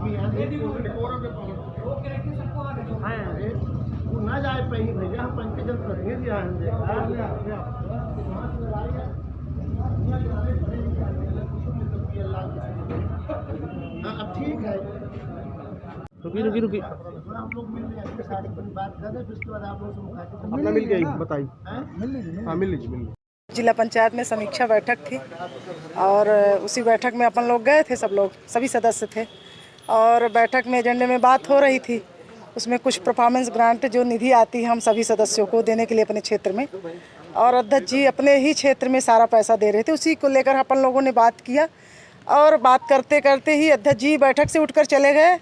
वो ना जाए पहले भैया हम पंचायत करेंगे अब ठीक है। रुकी रुकी हम लोग मिल रहे सारी बात कर रहे, फिर उसके बाद आप लोग से मुखातिब अपना मिल गई बताइए। हाँ मिल लीजिए। जिला पंचायत में समीक्षा बैठक थी और उसी बैठक में अपन लोग गए थे, सब लोग सभी सदस्य थे और बैठक में एजेंडे में बात हो रही थी। उसमें कुछ परफॉर्मेंस ग्रांट जो निधि आती है हम सभी सदस्यों को देने के लिए अपने क्षेत्र में, और अध्यक्ष जी अपने ही क्षेत्र में सारा पैसा दे रहे थे। उसी को लेकर अपन लोगों ने बात किया और बात करते करते ही अध्यक्ष जी बैठक से उठकर चले गए।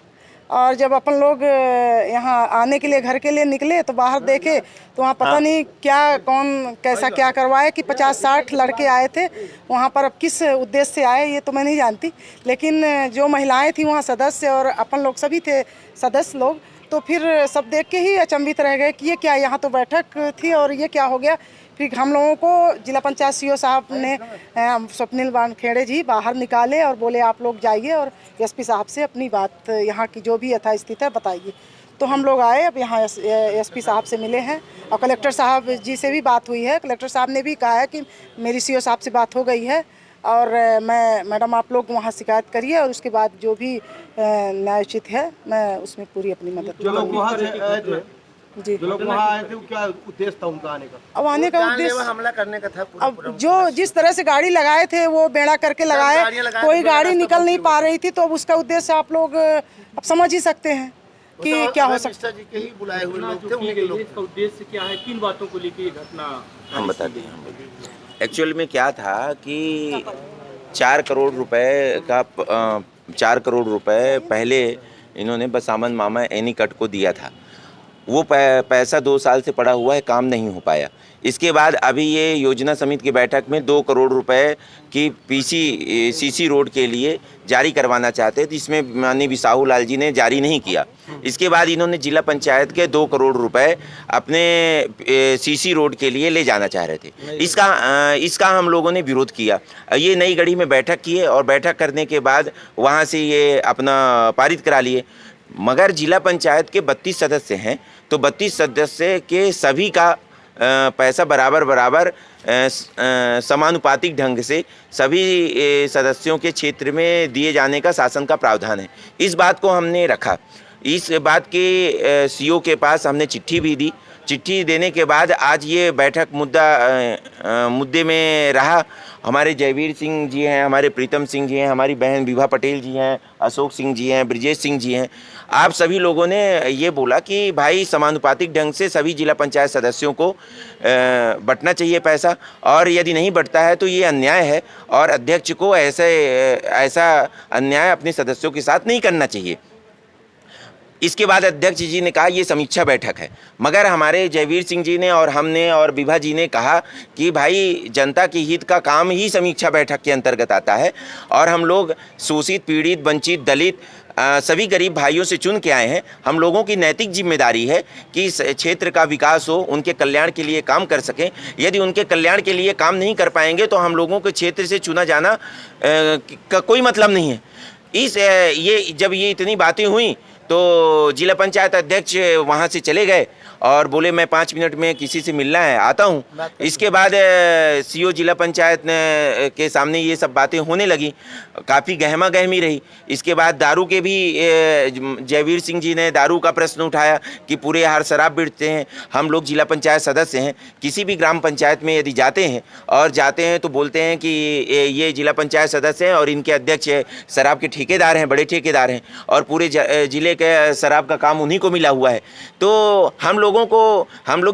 और जब अपन लोग यहाँ आने के लिए घर के लिए निकले तो बाहर देखे तो वहाँ पता नहीं क्या कौन कैसा क्या करवाए कि 50-60 लड़के आए थे वहाँ पर। अब किस उद्देश्य से आए ये तो मैं नहीं जानती, लेकिन जो महिलाएं थी वहाँ सदस्य और अपन लोग सभी थे सदस्य लोग, तो फिर सब देख के ही अचंभित रह गए कि ये क्या, यहाँ तो बैठक थी और ये क्या हो गया। फिर हम लोगों को जिला पंचायत सीओ साहब ने स्वप्निल वानखेड़े जी बाहर निकाले और बोले आप लोग जाइए और एसपी साहब से अपनी बात यहाँ की जो भी यथास्थिति है बताइए। तो हम लोग आए, अब यहाँ एसपी साहब से मिले हैं और कलेक्टर साहब जी से भी बात हुई है। कलेक्टर साहब ने भी कहा है कि मेरी सीओ साहब से बात हो गई है और मैडम आप लोग वहाँ शिकायत करिए और उसके बाद जो भी न्यायोचित है मैं उसमें पूरी अपनी मदद करूँगी। जी, जो लोग वहाँ आए थे वो क्या उद्देश्य था उनका आने का? अब आने का उद्देश्य हमला करने का था। अब जो जिस तरह से गाड़ी लगाए थे वो बेड़ा करके लगाए, कोई गाड़ी निकल नहीं पा रही थी, तो अब उसका उद्देश्य आप लोग अब समझ ही सकते हैं कि क्या हो सकता है। जी के ही बुलाए हुए लोग थे, उनके लोग। इसका उद्देश्य क्या है, किन बातों को लेकर ये घटना? हम बताते हैं। एक्चुअल में क्या था कि 4 करोड़ रुपए का 4 करोड़ रुपए पहले इन्होंने बसामन मामा एनीकट को दिया था। वो पैसा 2 साल से पड़ा हुआ है, काम नहीं हो पाया। इसके बाद अभी ये योजना समिति की बैठक में 2 करोड़ रुपए की सीसी रोड के लिए जारी करवाना चाहते थे, जिसमें माननीय बिसाहू लाल जी ने जारी नहीं किया। इसके बाद इन्होंने जिला पंचायत के 2 करोड़ रुपए अपने सीसी रोड के लिए ले जाना चाह रहे थे। इसका हम लोगों ने विरोध किया। ये नई गढ़ी में बैठक किए और बैठक करने के बाद वहाँ से ये अपना पारित करा लिए। मगर जिला पंचायत के 32 सदस्य हैं, तो 32 सदस्य के सभी का पैसा बराबर समानुपातिक ढंग से सभी सदस्यों के क्षेत्र में दिए जाने का शासन का प्रावधान है। इस बात को हमने रखा। इस बात के सीओ के पास हमने चिट्ठी भी दी। चिट्ठी देने के बाद आज ये बैठक मुद्दे में रहा। हमारे जयवीर सिंह जी हैं, हमारे प्रीतम सिंह जी हैं, हमारी बहन विभा पटेल जी हैं, अशोक सिंह जी हैं, ब्रिजेश सिंह जी हैं। आप सभी लोगों ने ये बोला कि भाई समानुपातिक ढंग से सभी जिला पंचायत सदस्यों को बंटना चाहिए पैसा, और यदि नहीं बंटता है तो ये अन्याय है और अध्यक्ष को ऐसा अन्याय अपने सदस्यों के साथ नहीं करना चाहिए। इसके बाद अध्यक्ष जी ने कहा ये समीक्षा बैठक है, मगर हमारे जयवीर सिंह जी ने और हमने और विभा जी ने कहा कि भाई जनता के हित का काम ही समीक्षा बैठक के अंतर्गत आता है और हम लोग शोषित, पीड़ित, वंचित, दलित सभी गरीब भाइयों से चुन के आए हैं। हम लोगों की नैतिक जिम्मेदारी है कि इस क्षेत्र का विकास हो, उनके कल्याण के लिए काम कर सकें। यदि उनके कल्याण के लिए काम नहीं कर पाएंगे तो हम लोगों के क्षेत्र से चुना जाना का कोई मतलब नहीं है। जब ये इतनी बातें हुई तो जिला पंचायत अध्यक्ष वहाँ से चले गए और बोले मैं 5 मिनट में किसी से मिलना है, आता हूँ। इसके बाद सीओ जिला पंचायत के सामने ये सब बातें होने लगी, काफ़ी गहमा गहमी रही। इसके बाद दारू के भी जयवीर सिंह जी ने दारू का प्रश्न उठाया कि पूरे हार शराब बेचते हैं। हम लोग जिला पंचायत सदस्य हैं, किसी भी ग्राम पंचायत में यदि जाते हैं तो बोलते हैं कि ये जिला पंचायत सदस्य हैं और इनके अध्यक्ष शराब के ठेकेदार हैं, बड़े ठेकेदार हैं और पूरे जिले के शराब का काम उन्हीं को मिला हुआ है। तो हम लोग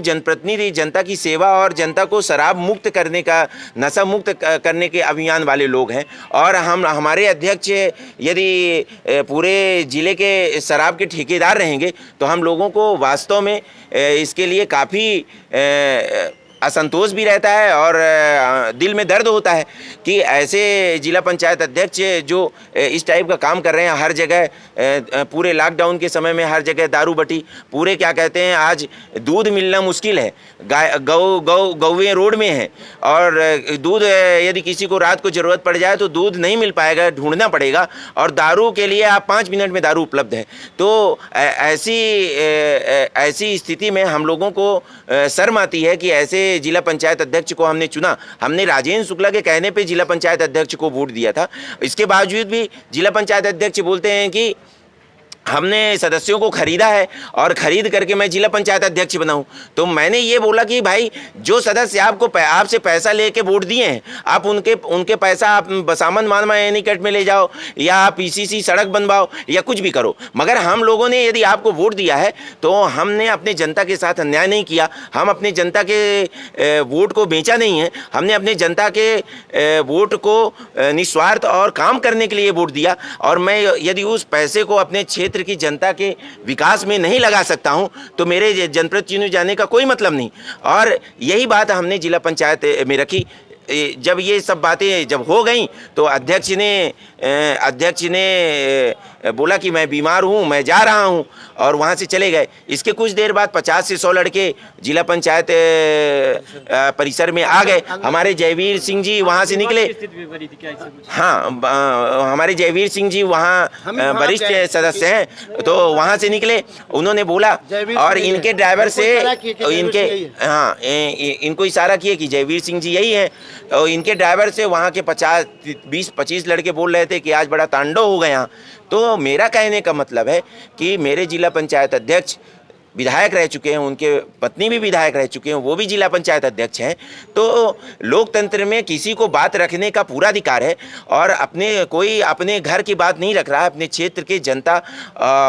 जनप्रतिनिधि, जनता की सेवा और जनता को शराब मुक्त करने का, नशा मुक्त करने के अभियान वाले लोग हैं और हमारे अध्यक्ष यदि पूरे जिले के शराब के ठेकेदार रहेंगे तो हम लोगों को वास्तव में इसके लिए काफ़ी असंतोष भी रहता है और दिल में दर्द होता है कि ऐसे जिला पंचायत अध्यक्ष जो इस टाइप का काम कर रहे हैं। हर जगह पूरे लॉकडाउन के समय में हर जगह दारू बटी, पूरे क्या कहते हैं, आज दूध मिलना मुश्किल है, गौवें रोड में हैं और दूध यदि किसी को रात को ज़रूरत पड़ जाए तो दूध नहीं मिल पाएगा, ढूंढना पड़ेगा, और दारू के लिए आप 5 मिनट में दारू उपलब्ध है। तो ऐसी स्थिति में हम लोगों को शर्म आती है कि ऐसे जिला पंचायत अध्यक्ष को हमने चुना। हमने राजेंद्र शुक्ला के कहने पे जिला पंचायत अध्यक्ष को वोट दिया था। इसके बावजूद भी जिला पंचायत अध्यक्ष बोलते हैं कि हमने सदस्यों को खरीदा है और खरीद करके मैं जिला पंचायत अध्यक्ष बनाऊं। तो मैंने ये बोला कि भाई जो सदस्य आपसे पैसा लेके वोट दिए हैं, आप उनके पैसा आप बसामन मानमा एनीकट में ले जाओ या आप पीसीसी सड़क बनवाओ या कुछ भी करो, मगर हम लोगों ने यदि आपको वोट दिया है तो हमने अपने जनता के साथ अन्याय नहीं किया। हम अपने जनता के वोट को बेचा नहीं है, हमने अपने जनता के वोट को निस्वार्थ और काम करने के लिए वोट दिया। और मैं यदि उस पैसे को अपने क्षेत्र की जनता के विकास में नहीं लगा सकता हूं तो मेरे जनप्रतिनिधि जाने का कोई मतलब नहीं। और यही बात हमने जिला पंचायत में रखी। जब ये सब बातें जब हो गई तो अध्यक्ष ने बोला कि मैं बीमार हूँ, मैं जा रहा हूँ, और वहाँ से चले गए। इसके कुछ देर बाद 50 से 100 लड़के जिला पंचायत परिसर में आ गए। हमारे जयवीर सिंह जी वहाँ से निकले। हाँ, हमारे जयवीर सिंह जी वहाँ वरिष्ठ सदस्य हैं, तो वहाँ से निकले। उन्होंने बोला और इनके ड्राइवर से इनको इशारा किए कि जयवीर सिंह जी यही हैं। और इनके ड्राइवर से वहाँ के 20-25 लड़के बोल रहे थे कि आज बड़ा तांडव हो गया। तो मेरा कहने का मतलब है कि मेरे जिला पंचायत अध्यक्ष विधायक रह चुके हैं, उनके पत्नी भी विधायक रह चुके हैं, वो भी जिला पंचायत अध्यक्ष हैं। तो लोकतंत्र में किसी को बात रखने का पूरा अधिकार है और कोई अपने घर की बात नहीं रख रहा है, अपने क्षेत्र के जनता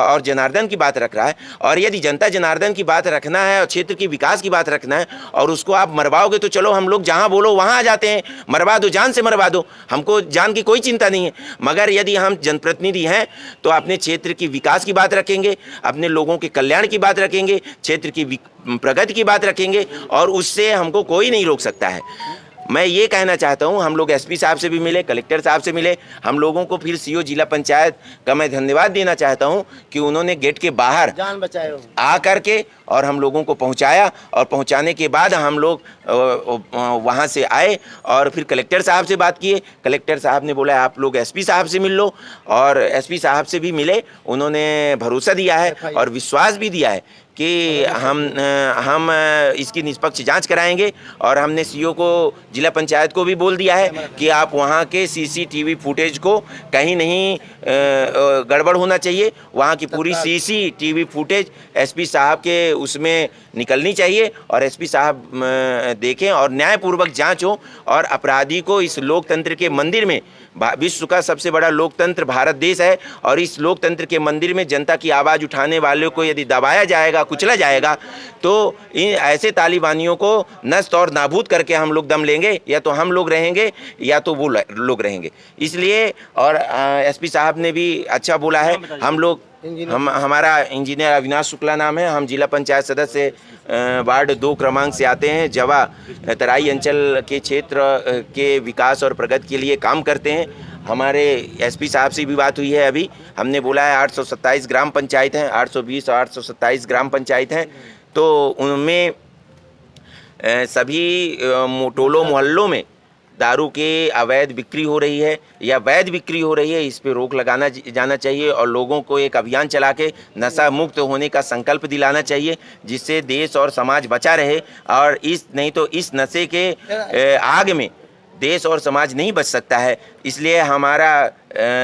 और जनार्दन की बात रख रहा है। और यदि जनता जनार्दन की बात रखना है और क्षेत्र की विकास की बात रखना है और उसको आप मरवाओगे तो चलो हम लोग जहाँ बोलो वहाँ आ जाते हैं, मरवा दो, जान से मरवा दो, हमको जान की कोई चिंता नहीं है। मगर यदि हम जनप्रतिनिधि हैं तो अपने क्षेत्र की विकास की बात रखेंगे, अपने लोगों के कल्याण की बात रखेंगे, क्षेत्र की प्रगति की बात रखेंगे और उससे हमको कोई नहीं रोक सकता है। मैं ये कहना चाहता हूँ, हम लोग एसपी साहब से भी मिले, कलेक्टर साहब से मिले, हम लोगों को फिर सीओ जिला पंचायत का मैं धन्यवाद देना चाहता हूँ कि उन्होंने गेट के बाहर जान बचाए आ करके और हम लोगों को पहुँचाया, और पहुँचाने के बाद हम लोग वहाँ से आए और फिर कलेक्टर साहब से बात किए। कलेक्टर साहब ने बोला आप लोग एसपी साहब से मिल लो, और एसपी साहब से भी मिले। उन्होंने भरोसा दिया है और विश्वास भी दिया है कि हम इसकी निष्पक्ष जांच कराएंगे। और हमने सीओ को जिला पंचायत को भी बोल दिया है कि आप वहाँ के सीसीटीवी फुटेज को कहीं नहीं गड़बड़ होना चाहिए, वहाँ की पूरी सीसीटीवी फुटेज एसपी साहब के उसमें निकलनी चाहिए और एसपी साहब देखें और न्यायपूर्वक जांच हो और अपराधी को इस लोकतंत्र के मंदिर में, विश्व का सबसे बड़ा लोकतंत्र भारत देश है, और इस लोकतंत्र के मंदिर में जनता की आवाज़ उठाने वालों को यदि दबाया जाएगा, कुचला जाएगा, तो इन ऐसे तालिबानियों को नष्ट और नाबूद करके हम लोग दम लेंगे। या तो हम लोग रहेंगे या तो वो लोग रहेंगे। इसलिए और एसपी साहब ने भी अच्छा बोला है। हम लोग हमारा इंजीनियर अविनाश शुक्ला नाम है, हम जिला पंचायत सदस्य वार्ड 2 क्रमांक से आते हैं। जवा तराई अंचल के क्षेत्र के विकास और प्रगति के लिए काम करते हैं। हमारे एसपी साहब से भी बात हुई है अभी, हमने बोला है 827 ग्राम पंचायत हैं, 820 और 827 ग्राम पंचायत हैं, तो उनमें सभी टोलों मोहल्लों में दारू के अवैध बिक्री हो रही है या वैध बिक्री हो रही है, इस पे रोक लगाना जाना चाहिए और लोगों को एक अभियान चला के नशा मुक्त होने का संकल्प दिलाना चाहिए, जिससे देश और समाज बचा रहे। और नहीं तो इस नशे के आग में देश और समाज नहीं बच सकता है। इसलिए हमारा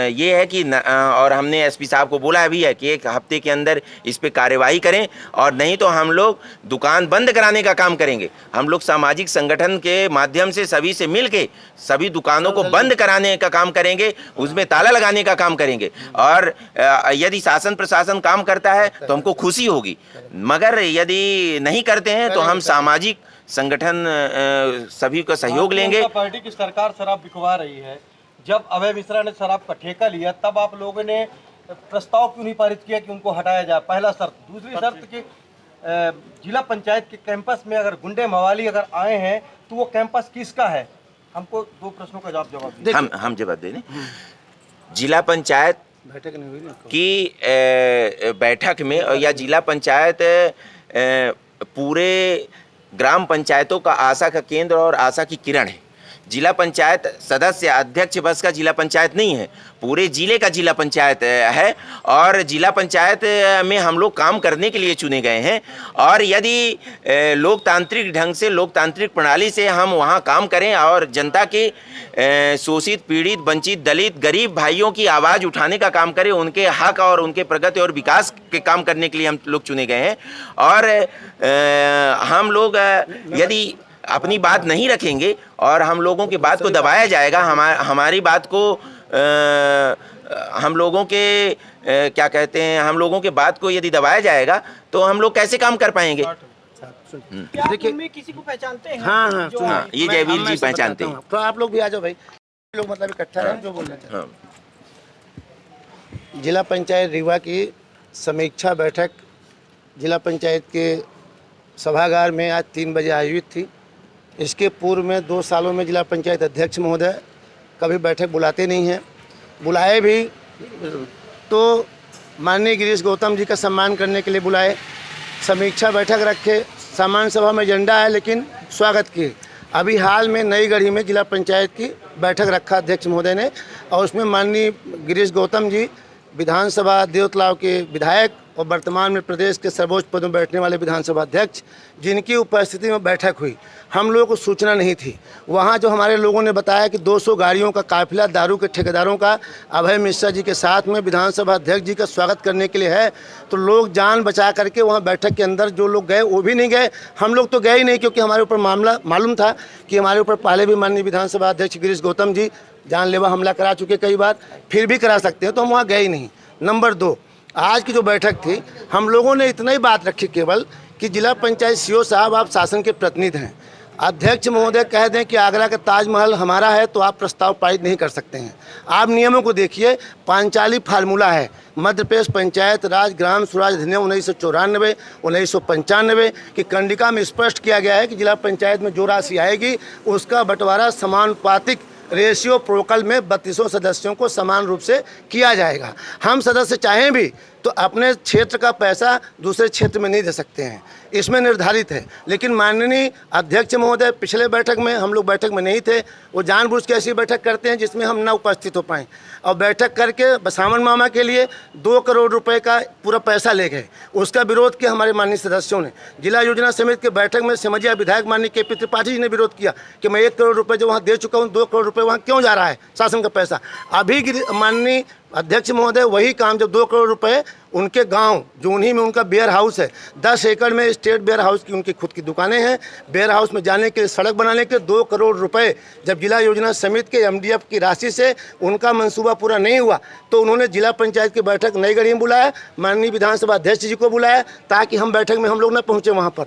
ये है कि और हमने एसपी साहब को बोला भी है कि 1 हफ्ते के अंदर इस पे कार्यवाही करें, और नहीं तो हम लोग दुकान बंद कराने का काम करेंगे। हम लोग सामाजिक संगठन के माध्यम से सभी से मिल के सभी दुकानों को बंद कराने का काम करेंगे, उसमें ताला लगाने का काम करेंगे। और यदि शासन प्रशासन काम करता है तो हमको खुशी होगी, मगर यदि नहीं करते हैं तो हम सामाजिक संगठन सभी का सहयोग लेंगे। पार्टी की सरकार शराब बिकवा रही है, जब अभय मिश्रा ने शराब का ठेका लिया तब आप लोगों ने प्रस्ताव क्यों नहीं पारित किया कि उनको हटाया जाए? पहला शर्त। दूसरी शर्त कि जिला पंचायत के कैंपस में अगर गुंडे मवाली अगर आए हैं तो वो कैंपस किसका है? हमको दो प्रश्नों का जवाब दीजिए। हम जवाब दे दें। जिला पंचायत की बैठक में या जिला पंचायत पूरे ग्राम पंचायतों का आशा का केंद्र और आशा की किरण है। जिला पंचायत सदस्य अध्यक्ष बस का जिला पंचायत नहीं है, पूरे जिले का जिला पंचायत है। और जिला पंचायत में हम लोग काम करने के लिए चुने गए हैं। और यदि लोकतांत्रिक ढंग से, लोकतांत्रिक प्रणाली से हम वहाँ काम करें और जनता के शोषित, पीड़ित, वंचित, दलित, गरीब भाइयों की आवाज़ उठाने का काम करें, उनके हक और उनके प्रगति और विकास के काम करने के लिए हम लोग चुने गए हैं। और हम लोग यदि अपनी बात नहीं रखेंगे और हम लोगों की बात को दबाया जाएगा, हमारी बात को हम लोगों के क्या कहते हैं, हम लोगों के बात को यदि दबाया जाएगा तो हम लोग कैसे काम कर पाएंगे? देखिए किसी को पहचानते हैं? हाँ, ये जयवीर जी पहचानते हैं। तो आप लोग भी आ जाओ भाई, लोग मतलब इकट्ठा हैं जो बोलना चाहते हैं। जिला पंचायत रीवा की समीक्षा बैठक जिला पंचायत के सभागार में आज 3 बजे आयोजित थी। इसके पूर्व में 2 सालों में जिला पंचायत अध्यक्ष महोदय कभी बैठक बुलाते नहीं हैं। बुलाए भी तो माननीय गिरीश गौतम जी का सम्मान करने के लिए बुलाए, समीक्षा बैठक रखे, सामान्य सभा में एजेंडा है लेकिन स्वागत किए। अभी हाल में नई गढ़ी में जिला पंचायत की बैठक रखा अध्यक्ष महोदय ने, और उसमें माननीय गिरीश गौतम जी विधानसभा देवतलाव के विधायक और वर्तमान में प्रदेश के सर्वोच्च पद में बैठने वाले विधानसभा अध्यक्ष, जिनकी उपस्थिति में बैठक हुई, हम लोगों को सूचना नहीं थी। वहाँ जो हमारे लोगों ने बताया कि 200 गाड़ियों का काफिला दारू के ठेकेदारों का अभय मिश्रा जी के साथ में विधानसभा अध्यक्ष जी का स्वागत करने के लिए है, तो लोग जान बचा करके वहाँ बैठक के अंदर जो लोग गए वो भी नहीं गए। हम लोग तो गए ही नहीं, क्योंकि हमारे ऊपर मामला मालूम था कि हमारे ऊपर पहले भी माननीय विधानसभा अध्यक्ष गिरीश गौतम जी जानलेवा हमला करा चुके कई बार, फिर भी करा सकते हैं, तो हम वहाँ गए ही नहीं। नंबर 2, आज की जो बैठक थी, हम लोगों ने इतना ही बात रखी केवल कि जिला पंचायत सीओ साहब आप शासन के प्रतिनिधि हैं, अध्यक्ष महोदय कह दें कि आगरा का ताजमहल हमारा है तो आप प्रस्ताव पारित नहीं कर सकते हैं। आप नियमों को देखिए, पांचाली फार्मूला है, मध्य प्रदेश पंचायत राज ग्राम स्वराज अधिनियम 1994, 1995 की कंडिका में स्पष्ट किया गया है कि जिला पंचायत में जो राशि आएगी उसका बंटवारा समानुपातिक रेशियो प्रोकल में 32 सदस्यों को समान रूप से किया जाएगा। हम सदस्य चाहें भी तो अपने क्षेत्र का पैसा दूसरे क्षेत्र में नहीं दे सकते हैं, इसमें निर्धारित है। लेकिन माननीय अध्यक्ष महोदय पिछले बैठक में, हम लोग बैठक में नहीं थे, वो जानबूझ के ऐसी बैठक करते हैं जिसमें हम ना उपस्थित हो पाएँ, और बैठक करके बसावन मामा के लिए 2 करोड़ रुपए का पूरा पैसा ले गए। उसका विरोध किया हमारे माननीय सदस्यों ने। जिला योजना समिति के बैठक में सिमरिया विधायक माननीय KP त्रिपाठी जी ने विरोध किया कि मैं 1 करोड़ रुपये जो वहाँ दे चुका हूँ, 2 करोड़ रुपये वहाँ क्यों जा रहा है शासन का पैसा। अभी माननीय अध्यक्ष महोदय वही काम, जब 2 करोड़ रुपए उनके गांव जूनी में उनका बेयर हाउस है, 10 एकड़ में स्टेट बेयर हाउस की उनकी खुद की दुकानें हैं, बेयर हाउस में जाने के लिए सड़क बनाने के 2 करोड़ रुपए जब जिला योजना समिति के MDF की राशि से उनका मंसूबा पूरा नहीं हुआ, तो उन्होंने जिला पंचायत की बैठक नई गढ़ी में बुलाया, माननीय विधानसभा अध्यक्ष जी को बुलाया ताकि हम बैठक में हम लोग न पहुँचे वहाँ पर,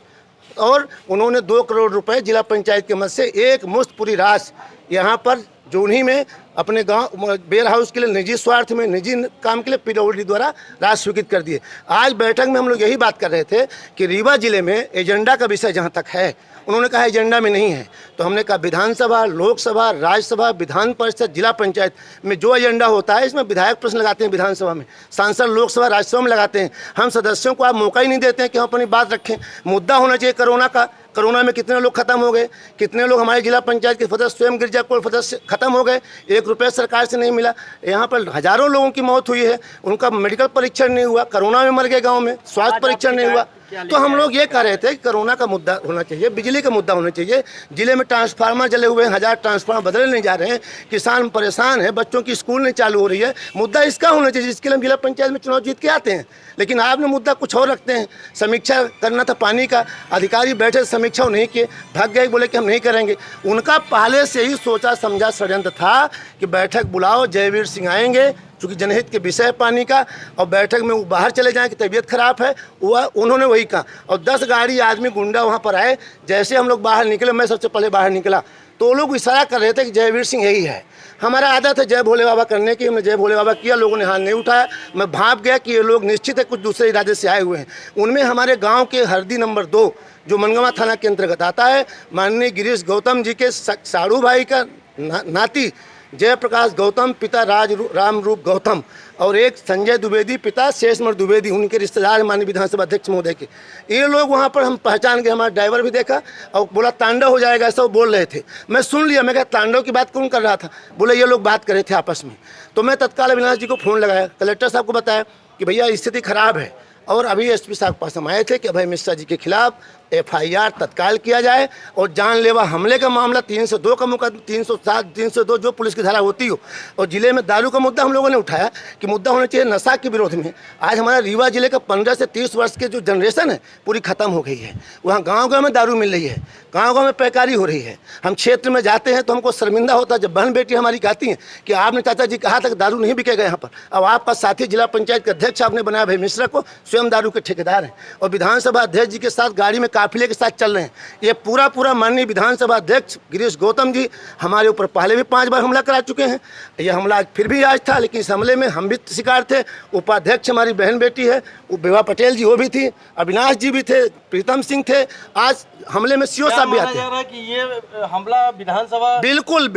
और उन्होंने 2 करोड़ रुपये जिला पंचायत के मद से एक मुश्त पूरी राशि यहाँ पर जूनी में अपने गांव बेयर हाउस के लिए निजी स्वार्थ में, निजी काम के लिए PWD द्वारा राशि स्वीकृत कर दिए। आज बैठक में हम लोग यही बात कर रहे थे कि रीवा जिले में एजेंडा का विषय जहां तक है, उन्होंने कहा एजेंडा में नहीं है, तो हमने कहा विधानसभा, लोकसभा, राज्यसभा, विधान परिषद, जिला पंचायत में जो एजेंडा होता है, इसमें विधायक प्रश्न लगाते हैं विधानसभा में, सांसद लोकसभा राज्यसभा में लगाते हैं। हम सदस्यों को आप मौका ही नहीं देते हैं कि हम अपनी बात रखें। मुद्दा होना चाहिए कोरोना का, कोरोना में कितने लोग खत्म हो गए, कितने लोग हमारे जिला पंचायत के सदस्य स्वयं गिरजा कोल सदस्य खत्म हो गए, 1 रुपया सरकार से नहीं मिला। यहाँ पर हजारों लोगों की मौत हुई है, उनका मेडिकल परीक्षण नहीं हुआ, कोरोना में मर गए गांव में, स्वास्थ्य परीक्षण नहीं हुआ। तो हम लोग ये कह रहे थे कि कोरोना का मुद्दा होना चाहिए, बिजली का मुद्दा होना चाहिए। जिले में ट्रांसफार्मर जले हुए हैं, 1000 ट्रांसफार्मर बदले नहीं जा रहे हैं, किसान परेशान है, बच्चों की स्कूल नहीं चालू हो रही है। मुद्दा इसका होना चाहिए जिसके लिए हम जिला पंचायत में चुनाव जीत के आते हैं। लेकिन आपने मुद्दा कुछ और रखते हैं। समीक्षा करना था पानी का, अधिकारी बैठे समीक्षा नहीं किए, भाग गए, बोले कि हम नहीं करेंगे। उनका पहले से ही सोचा समझा षड्यंत्र था कि बैठक बुलाओ, जयवीर सिंह आएंगे, चूँकि जनहित के विषय पानी का, और बैठक में वो बाहर चले जाएं कि तबीयत खराब है, वह उन्होंने वही कहा। और 10 गाड़ी आदमी गुंडा वहाँ पर आए। जैसे हम लोग बाहर निकले, मैं सबसे पहले बाहर निकला तो लोग इशारा कर रहे थे कि जयवीर सिंह यही है। हमारा आदत है जय भोले बाबा करने की, हमने जय भोले बाबा किया, लोगों ने हाथ नहीं उठाया। मैं भाप गया कि ये लोग निश्चित है कुछ दूसरे इरादे से आए हुए हैं। उनमें हमारे गांव के हरदी नंबर 2 जो मनगवा थाना के अंतर्गत आता है, माननीय गिरीश गौतम जी के साड़ू भाई का नाती जयप्रकाश गौतम पिता राम रूप गौतम और एक संजय द्विवेदी पिता शेषमर द्विवेदी, उनके रिश्तेदार माननीय विधानसभा अध्यक्ष महोदय के। ये लोग वहाँ पर हम पहचान गए, हमारा ड्राइवर भी देखा और बोला तांडव हो जाएगा, ऐसा वो बोल रहे थे। मैं सुन लिया, मैं कहा तांडव की बात कौन कर रहा था? बोले ये लोग बात कर रहे थे आपस में। तो मैं तत्काल अविनाश जी को फ़ोन लगाया, कलेक्टर साहब को बताया कि भैया स्थिति खराब है, और अभी एसपी साहब के पास हम आए थे कि अभय मिश्रा जी के खिलाफ FIR तत्काल किया जाए और जानलेवा हमले का मामला 302 का मुकदमा 307 302 जो पुलिस की धारा होती हो, और जिले में दारू का मुद्दा हम लोगों ने उठाया कि मुद्दा होना चाहिए नशा के विरोध में। आज हमारा रीवा जिले का 15 से 30 वर्ष के जो जनरेशन है पूरी खत्म हो गई है। वहाँ गाँव में दारू मिल रही है, गाँव में पैकारी हो रही है। हम क्षेत्र में जाते हैं तो हमको शर्मिंदा होता है जब बहन बेटी हमारी कहती हैं कि आपने चाचा जी कहा था कि दारू नहीं बिकेगा यहाँ पर। अब आपका साथी जिला पंचायत के अध्यक्ष आपने बनाया अभय मिश्रा को, स्वयं दारू के ठेकेदार हैं और विधानसभा अध्यक्ष जी के साथ गाड़ी में काफिले के साथ चल रहे हैं। ये पूरा माननीय विधानसभा अध्यक्ष गिरीश गौतम जी हमारे ऊपर पहले भी 5 बार हमला करा चुके हैं। ये हमला फिर भी आज था, लेकिन इस हमले में हम भी शिकार थे। उपाध्यक्ष हमारी बहन बेटी है विभा पटेल जी, वो भी थी, अविनाश जी भी थे, प्रीतम सिंह थे। आज हमले में सीओ साहब भी आते हैं। कि ये हमला विधानसभा बिल्कुल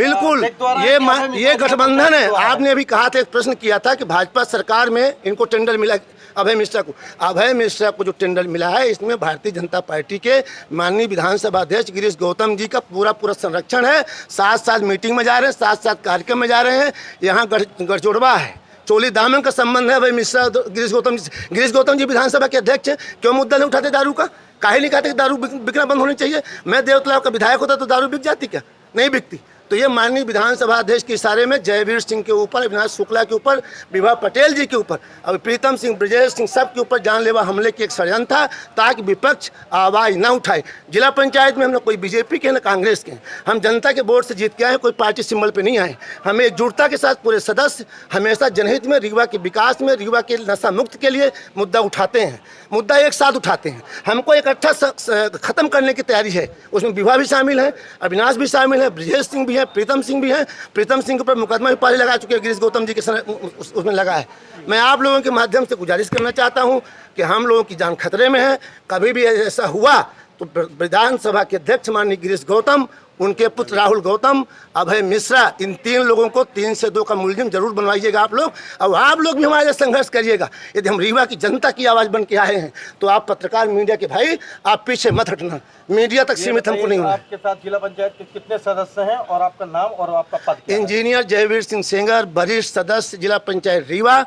ये गठबंधन है। आपने अभी कहा था, एक प्रश्न किया था कि भाजपा सरकार में इनको टेंडर मिला अभय मिश्रा को जो टेंडर मिला है इसमें भारतीय जनता पार्टी के माननीय विधानसभा अध्यक्ष गिरीश गौतम जी का पूरा संरक्षण है। साथ मीटिंग में जा रहे हैं, साथ कार्यक्रम में जा रहे हैं। यहाँ गढ़चोड़वा है, चोली दामन का संबंध है अभय मिश्रा गिरीश गौतम जी विधानसभा के अध्यक्ष हैं। क्यों मुद्दा नहीं उठाते दारू का? काहे नहीं कहते कि दारू बिकना बंद होनी चाहिए? मैं देवतलाव का विधायक होता तो दारू बिक जाती क्या? नहीं बिकती। तो ये माननीय विधानसभा अध्यक्ष के इशारे में जयवीर सिंह के ऊपर, अविनाश शुक्ला के ऊपर, विभा पटेल जी के ऊपर, अब प्रीतम सिंह, ब्रजेश सिंह सब के ऊपर जानलेवा हमले की एक षड्यंत्र था ताकि विपक्ष आवाज़ न उठाए। जिला पंचायत में हम लोग कोई बीजेपी के न कांग्रेस के, हम जनता के वोट से जीत के आए, कोई पार्टी सिंबल पे नहीं आए। हमें एकजुटता के साथ पूरे सदस्य हमेशा जनहित में, रीवा के विकास में, रीवा के नशा मुक्त के लिए मुद्दा उठाते हैं, मुद्दा एक साथ उठाते हैं। हमको इकट्ठा खत्म करने की तैयारी है। उसमें विभा भी शामिल है, अविनाश भी शामिल है, ब्रजेश सिंह भी है, प्रीतम सिंह भी हैं। प्रीतम सिंह के ऊपर मुकदमा भी पहले लगा चुके हैं, गिरीश गौतम जी के उसमें लगा है। मैं आप लोगों के माध्यम से गुजारिश करना चाहता हूं कि हम लोगों की जान खतरे में है। कभी भी ऐसा हुआ तो विधानसभा के अध्यक्ष माननीय गिरीश गौतम, उनके पुत्र राहुल गौतम, अभय मिश्रा, इन 3 लोगों को 3 से 2 का मुलजिम जरूर बनवाइएगा आप लोग। और आप लोग भी हमारे संघर्ष करिएगा। यदि हम रीवा की जनता की आवाज़ बन के आए हैं तो आप पत्रकार मीडिया के भाई आप पीछे मत हटना, मीडिया तक सीमित हमको नहीं होना। आपके साथ जिला पंचायत के कितने सदस्य हैं और आपका नाम और आपका पद क्या है? इंजीनियर जयवीर सिंह सेंगर, वरिष्ठ सदस्य जिला पंचायत रीवा।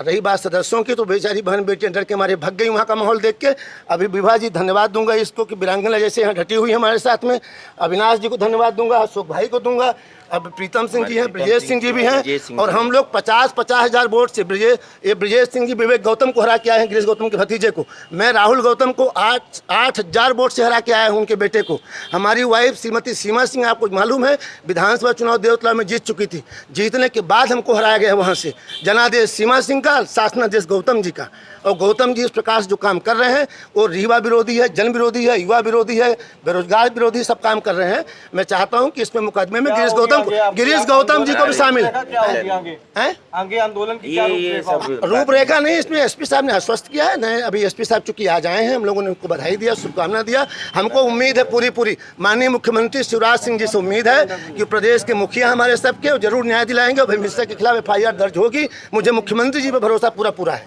रही बात सदस्यों की तो बेचारी बहन बेटियां डर के हमारे भग गई वहाँ का माहौल देख के। अभी विभा जी धन्यवाद दूंगा इसको कि वीरांगना जैसे यहाँ डटी हुई हमारे साथ में। अविनाश जी को धन्यवाद दूंगा, अशोक भाई को दूंगा। अब प्रीतम सिंह जी हैं, ब्रजेश सिंह जी भी हैं, और हम लोग 50 हज़ार वोट से ब्रजेश सिंह जी विवेक गौतम को हरा के आए हैं, गिरीश गौतम के भतीजे को। मैं राहुल गौतम को 8,000 वोट से हरा के आया हूँ, उनके बेटे को। हमारी वाइफ श्रीमती सीमा सिंह, आपको मालूम है, विधानसभा चुनाव देवतला में जीत चुकी थी। जीतने के बाद हमको हराया गया वहाँ से। जनादेश सीमा सिंह का, शासनादेश गौतम जी का। और गौतम जी इस प्रकार से जो काम कर रहे हैं वो रीवा विरोधी है, जन विरोधी है, युवा विरोधी है, बेरोजगार विरोधी, सब काम कर रहे हैं। मैं चाहता हूं कि इसमें मुकदमे में गिरीश गौतम जी को भी शामिल है। आगे आंदोलन की क्या रूपरेखा नहीं, इसमें एसपी साहब ने आश्वस्त किया है। नहीं, अभी एसपी साहब चूंकि आज आए हैं, हम लोगों ने उनको बधाई दिया, शुभकामना दिया। हमको उम्मीद है पूरी माननीय मुख्यमंत्री शिवराज सिंह जी से उम्मीद है कि प्रदेश के मुखिया हमारे सबके जरूर न्याय दिलाएंगे। अभय मिश्रा के खिलाफ FIR दर्ज होगी। मुझे मुख्यमंत्री जी पर भरोसा पूरा है।